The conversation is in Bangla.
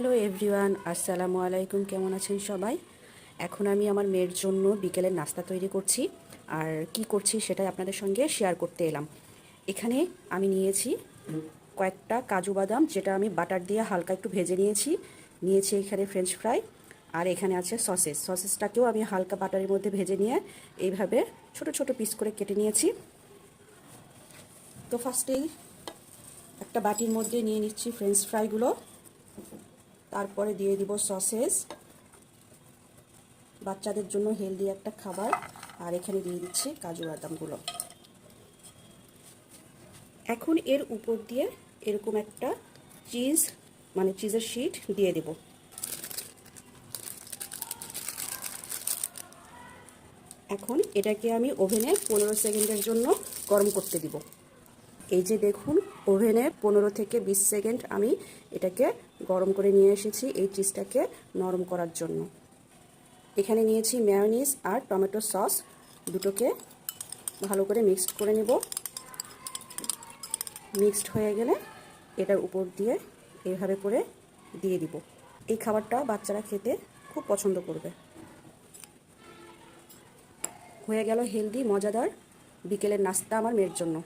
হ্যালো এভরিওয়ান, আসসালামু আলাইকুম। কেমন আছেন সবাই? এখন আমি আমার মেয়ের জন্য বিকেলের নাস্তা তৈরি করছি। আর কি করছি সেটাই আপনাদের সঙ্গে শেয়ার করতে এলাম। এখানে আমি নিয়েছি কয়েকটা কাজু বাদাম, যেটা আমি বাটার দিয়ে হালকা একটু ভেজে নিয়েছি এখানে ফ্রেঞ্চ ফ্রাই। আর এখানে আছে সসেসটাকেও আমি হালকা বাটারের মধ্যে ভেজে নিয়ে এইভাবে ছোট ছোট পিস করে কেটে নিয়েছি। তো ফার্স্টেই একটা বাটির মধ্যে নিয়ে নিচ্ছি ফ্রেঞ্চ ফ্রাইগুলো, তারপরে দিয়ে দিব সসেস, বাচ্চাদের জন্য হেলদি একটা খাবার। আর এখানে দিয়ে দিচ্ছি কাজু বাদামগুলো। এখন এর উপর দিয়ে এরকম একটা চিজের শিট দিয়ে দেব। এখন এটাকে আমি ওভেনে 15 সেকেন্ডের জন্য গরম করতে দিব। এই যে দেখুন, ওভেনে 15 থেকে 20 সেকেন্ড আমি এটাকে গরম করে নিয়ে এসেছি এই চিজটাকে নরম করার জন্য। এখানে নিয়েছি মেয়োনিজ আর টমেটো সস, দুটোকে ভালো করে মিক্সড করে নেব। মিক্সড হয়ে গেলে এটার উপর দিয়ে এইভাবে করে দিয়ে দিব। এই খাবারটা বাচ্চারা খেতে খুব পছন্দ করবে। হয়ে গেল হেলদি মজাদার বিকেলের নাস্তা আমার মেয়ের জন্য।